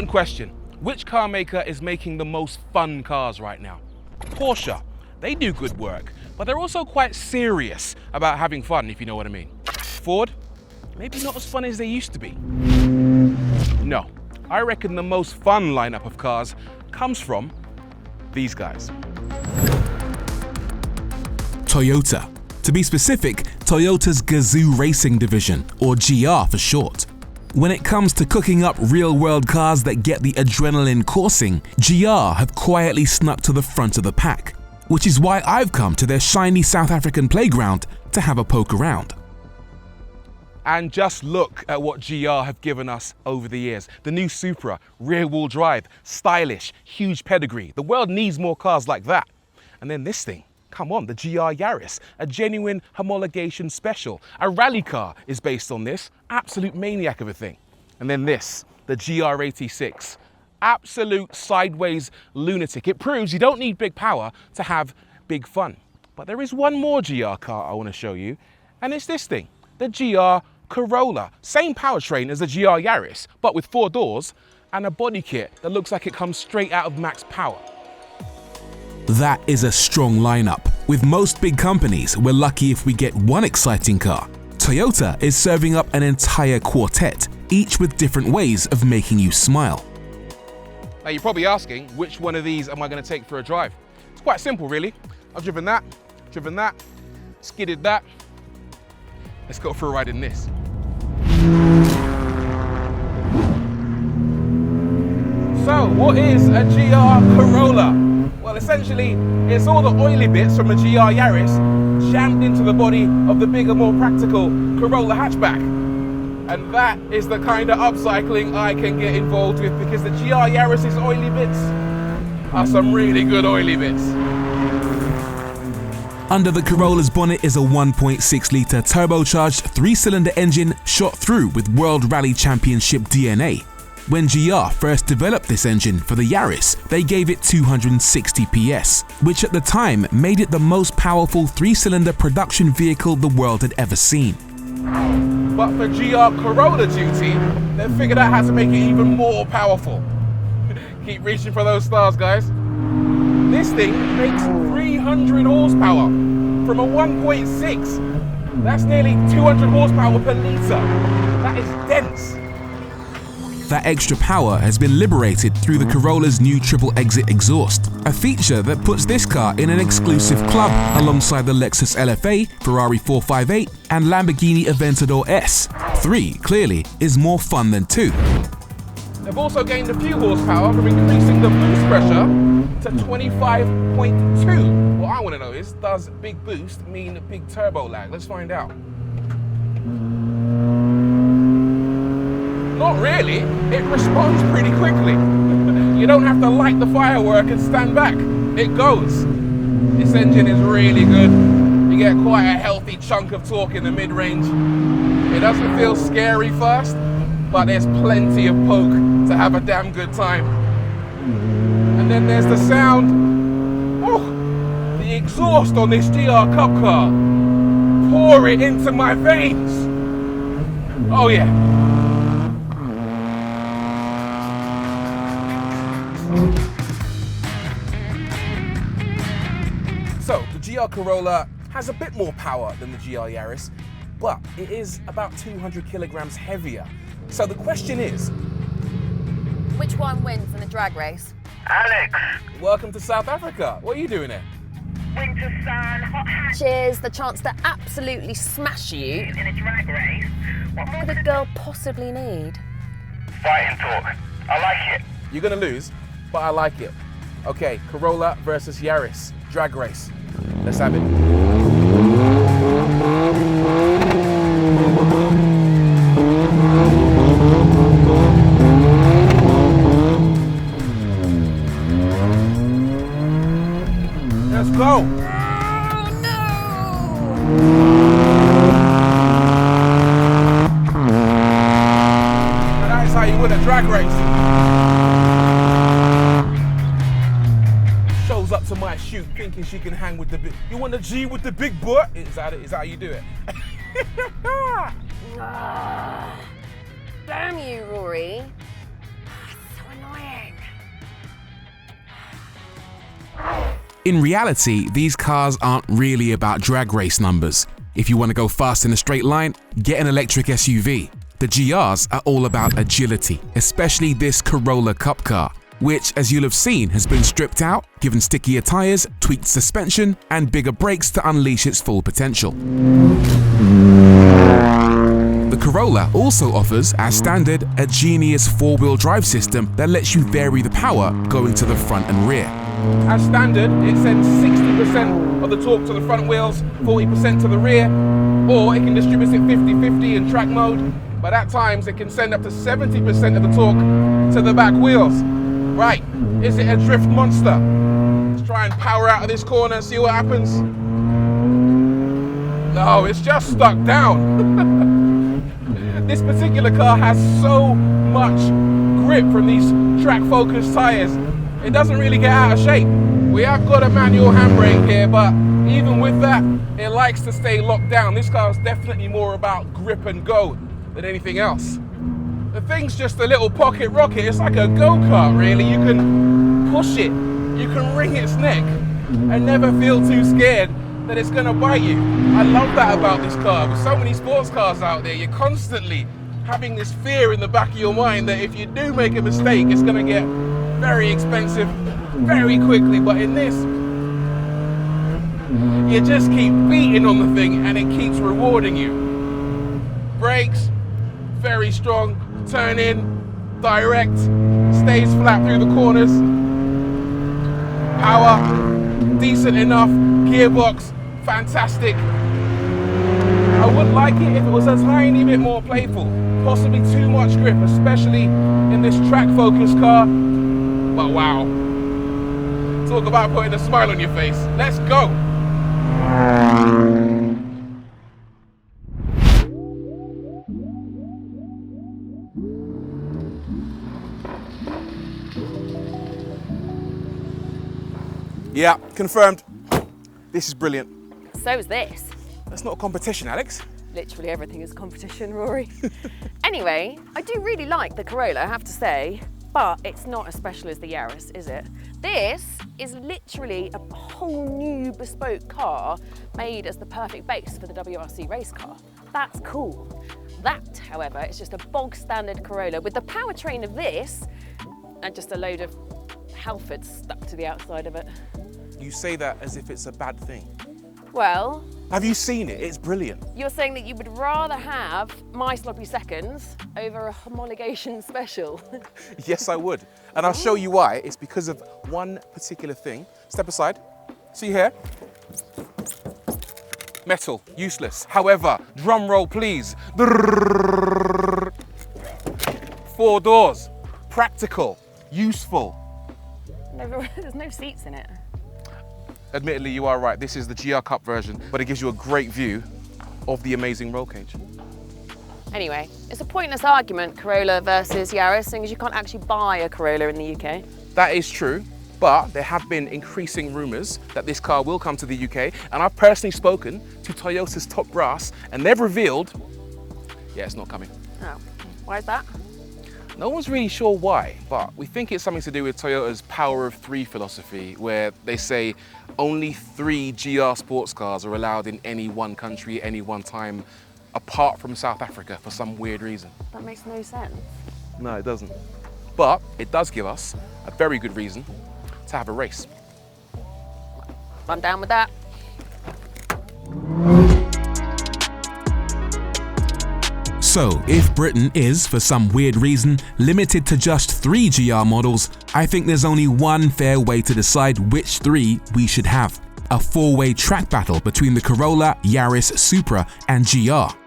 Important question. Which car maker is making the most fun cars right now? Porsche. They do good work, but they're also quite serious about having fun, if you know what I mean. Ford, maybe not as fun as they used to be. No, I reckon the most fun lineup of cars comes from these guys. Toyota. To be specific, Toyota's Gazoo Racing Division, or GR for short. When it comes to cooking up real-world cars that get the adrenaline coursing, GR have quietly snuck to the front of the pack, which is why I've come to their shiny South African playground to have a poke around. And just look at what GR have given us over the years. The new Supra, rear-wheel drive, stylish, huge pedigree. The world needs more cars like that. And then this thing. Come on, the GR Yaris, a genuine homologation special. A rally car is based on this, absolute maniac of a thing. And then this, the GR86, absolute sideways lunatic. It proves you don't need big power to have big fun. But there is one more GR car I want to show you, and it's this thing, the GR Corolla. Same powertrain as the GR Yaris, but with 4 doors and a body kit that looks like it comes straight out of Max Power. That is a strong lineup. With most big companies, we're lucky if we get one exciting car. Toyota is serving up an entire quartet, each with different ways of making you smile. Now you're probably asking, which one of these am I going to take for a drive? It's quite simple really. I've driven that, skidded that. Let's go for a ride in this. So what is a GR Corolla? Well, essentially, it's all the oily bits from a GR Yaris jammed into the body of the bigger, more practical Corolla hatchback. And that is the kind of upcycling I can get involved with, because the GR Yaris's oily bits are some really good oily bits. Under the Corolla's bonnet is a 1.6-litre turbocharged 3-cylinder engine shot through with World Rally Championship DNA. When GR first developed this engine for the Yaris, they gave it 260 PS, which at the time made it the most powerful 3-cylinder production vehicle the world had ever seen. But for GR Corolla duty, they figured out how to make it even more powerful. Keep reaching for those stars, guys. This thing makes 300 horsepower from a 1.6. That's nearly 200 horsepower per litre. That is dense. That extra power has been liberated through the Corolla's new triple exit exhaust, a feature that puts this car in an exclusive club alongside the Lexus LFA, Ferrari 458 and Lamborghini Aventador S. 3, clearly, is more fun than 2. They've also gained a few horsepower from increasing the boost pressure to 25.2. What I want to know is, does big boost mean big turbo lag? Let's find out. Not really, it responds pretty quickly. You don't have to light the firework and stand back, it goes. This engine is really good. You get quite a healthy chunk of torque in the mid-range. It doesn't feel scary first, but there's plenty of poke to have a damn good time. And then there's the sound. Oh, the exhaust on this GR Cup car. Pour it into my veins. Oh yeah. So, the GR Corolla has a bit more power than the GR Yaris, but it is about 200 kilograms heavier. So the question is, which one wins in the drag race? Alex! Welcome to South Africa. What are you doing here? Winter sun, hot hat. Cheers, the chance to absolutely smash you. In a drag race? What more What could a girl possibly need? Fight and talk. I like it. You're gonna lose, but I like it. Okay, Corolla versus Yaris, drag race. Let's have it. Let's go. Oh no! And that is how you win a drag race. Shows up to my shoot thinking she can hang with the big. You want a G with the big butt? Is that it? Is that how you do it? Damn you, Rory. So In reality, these cars aren't really about drag race numbers. If you want to go fast in a straight line, get an electric SUV. The GRs are all about agility, especially this Corolla Cup car, which, as you'll have seen, has been stripped out, given stickier tires, tweaked suspension, and bigger brakes to unleash its full potential. The Corolla also offers, as standard, a genius four-wheel drive system that lets you vary the power going to the front and rear. As standard, it sends 60% of the torque to the front wheels, 40% to the rear, or it can distribute it 50-50 in track mode, but at times it can send up to 70% of the torque to the back wheels. Right, is it a drift monster? Let's try and power out of this corner, see what happens. No, it's just stuck down. This particular car has so much grip from these track-focused tires. It doesn't really get out of shape. We have got a manual handbrake here, but even with that, it likes to stay locked down. This car is definitely more about grip and go than anything else. The thing's just a little pocket rocket. It's like a go-kart, really. You can push it, you can wring its neck, and never feel too scared that it's gonna bite you. I love that about this car. With so many sports cars out there, you're constantly having this fear in the back of your mind that if you do make a mistake, it's gonna get very expensive very quickly. But in this, you just keep beating on the thing and it keeps rewarding you. Brakes, very strong, turn in, direct, stays flat through the corners. Power, decent enough. Gearbox, fantastic. I would like it if it was a tiny bit more playful, possibly too much grip, especially in this track-focused car. But wow, talk about putting a smile on your face. Let's go. Yeah, confirmed. This is brilliant. So is this. That's not a competition, Alex. Literally everything is competition, Rory. Anyway, I do really like the Corolla, I have to say, but it's not as special as the Yaris, is it? This is literally a whole new bespoke car made as the perfect base for the WRC race car. That's cool. That, however, is just a bog standard Corolla with the powertrain of this and just a load of Halfords stuck to the outside of it. You say that as if it's a bad thing. Well, Have you seen it? It's brilliant. you're saying that you would rather have my sloppy seconds over a homologation special. Yes, I would. And I'll show you why. It's because of one particular thing. Step aside. See here? Metal, useless. However, drum roll please. 4 doors, practical, useful. There's no seats in it. Admittedly, you are right. This is the GR Cup version, but it gives you a great view of the amazing roll cage. Anyway, it's a pointless argument, Corolla versus Yaris, seeing as you can't actually buy a Corolla in the UK. That is true, but there have been increasing rumours that this car will come to the UK, and I've personally spoken to Toyota's top brass, and they've revealed, yeah, it's not coming. Oh, why is that? No one's really sure why, but we think it's something to do with Toyota's power of 3 philosophy, where they say only 3 GR sports cars are allowed in any one country at any one time, apart from South Africa for some weird reason. That makes no sense. No, it doesn't. But it does give us a very good reason to have a race. I'm down with that. So, if Britain is, for some weird reason, limited to just 3 GR models, I think there's only one fair way to decide which 3 we should have. A 4-way track battle between the Corolla, Yaris, Supra and GR.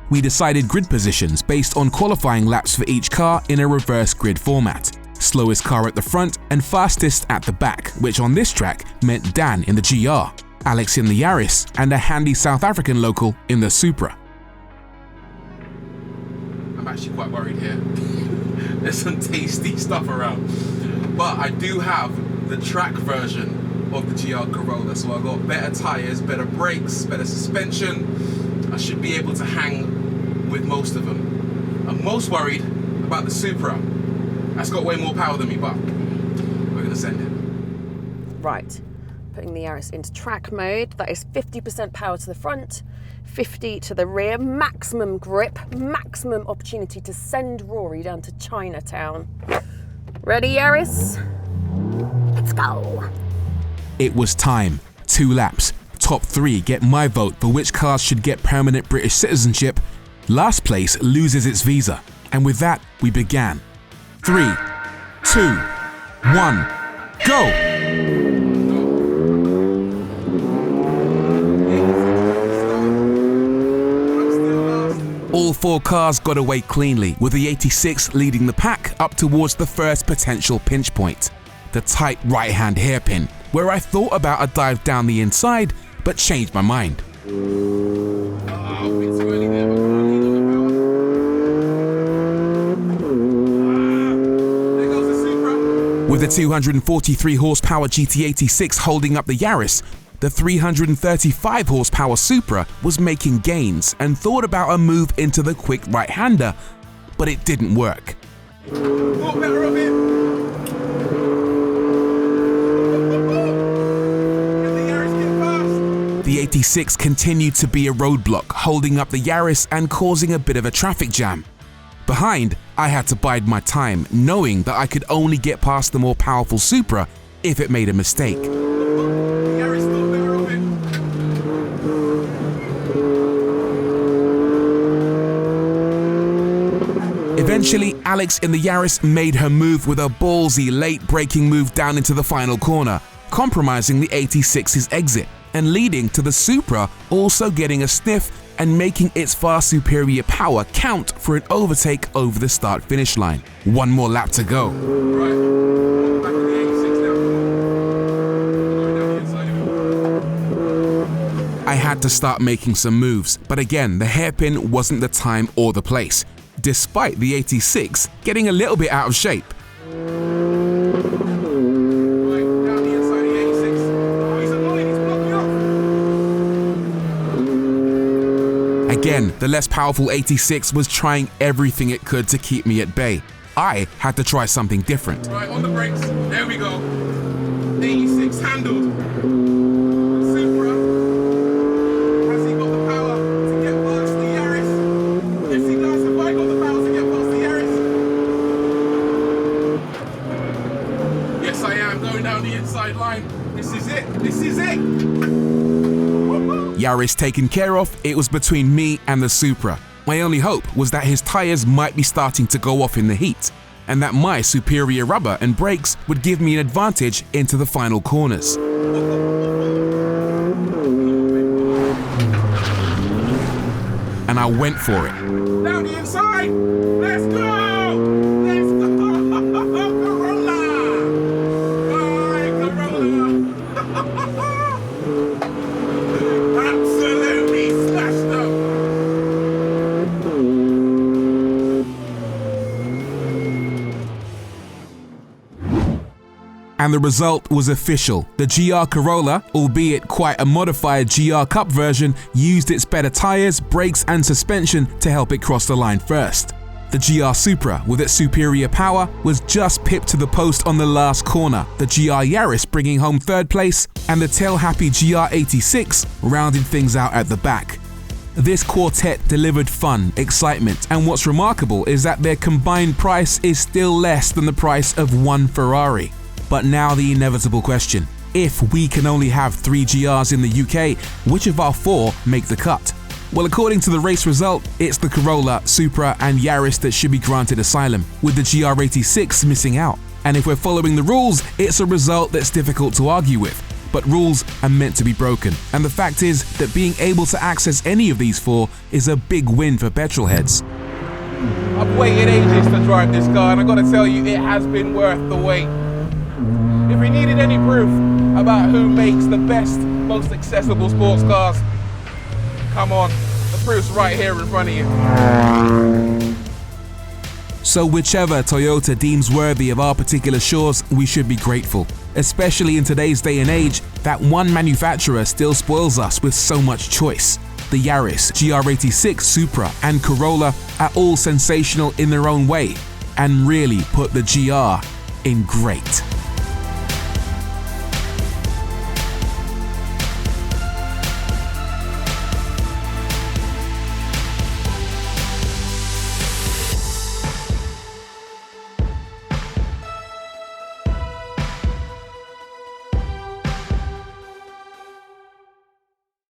We decided grid positions based on qualifying laps for each car in a reverse grid format. Slowest car at the front and fastest at the back, which on this track meant Dan in the GR, Alex in the Yaris and a handy South African local in the Supra. I'm actually quite worried here. There's some tasty stuff around. But I do have the track version of the GR Corolla, so I've got better tyres, better brakes, better suspension. I should be able to hang with most of them. I'm most worried about the Supra. That's got way more power than me, but we're gonna send it. Right. Putting the Yaris into track mode. That is 50% power to the front, 50 to the rear, maximum grip, maximum opportunity to send Rory down to Chinatown. Ready, Yaris? Let's go. It was time. 2 laps. Top 3 get my vote for which cars should get permanent British citizenship. Last place loses its visa. And with that, we began. 3, 2, 1, go! All 4 cars got away cleanly, with the 86 leading the pack up towards the first potential pinch point, the tight right-hand hairpin, where I thought about a dive down the inside, but changed my mind. With the 243 horsepower GT86 holding up the Yaris, the 335 horsepower Supra was making gains and thought about a move into the quick right-hander, but it didn't work. The 86 continued to be a roadblock, holding up the Yaris and causing a bit of a traffic jam. Behind, I had to bide my time, knowing that I could only get past the more powerful Supra if it made a mistake. Eventually, Alex in the Yaris made her move with a ballsy late braking move down into the final corner, compromising the 86's exit and leading to the Supra also getting a sniff and making its far superior power count for an overtake over the start-finish line. 1 more lap to go. I had to start making some moves, but again, the hairpin wasn't the time or the place, despite the 86 getting a little bit out of shape. Again, the less powerful 86 was trying everything it could to keep me at bay. I had to try something different. Right, on the brakes. There we go. 86 handled. Supra. Has he got the power to get past the Yaris? Yes, he does. Have I got the power to get past the Yaris? Yes, I am. Going down the inside line. This is it. This is it. Yaris taken care of, it was between me and the Supra. My only hope was that his tyres might be starting to go off in the heat, and that my superior rubber and brakes would give me an advantage into the final corners. And I went for it. Down the inside. Let's go. Let's go. Corolla. Corolla. Absolutely smashed them. And the result was official. The GR Corolla, albeit quite a modified GR Cup version, used its better tyres, brakes and suspension to help it cross the line first. The GR Supra, with its superior power, was just pipped to the post on the last corner, the GR Yaris bringing home 3rd place, and the tail-happy GR86 rounded things out at the back. This quartet delivered fun, excitement, and what's remarkable is that their combined price is still less than the price of one Ferrari. But now the inevitable question: if we can only have 3 GRs in the UK, which of our 4 make the cut? Well, according to the race result, it's the Corolla, Supra and Yaris that should be granted asylum, with the GR86 missing out. And if we're following the rules, it's a result that's difficult to argue with. But rules are meant to be broken, and the fact is that being able to access any of these 4 is a big win for petrol heads. I've waited ages to drive this car, and I gotta tell you, it has been worth the wait. If we needed any proof about who makes the best, most accessible sports cars, come on, the proof's right here in front of you. So whichever Toyota deems worthy of our particular shores, we should be grateful. Especially in today's day and age, that one manufacturer still spoils us with so much choice. The Yaris, GR86, Supra and Corolla are all sensational in their own way, and really put the GR in great.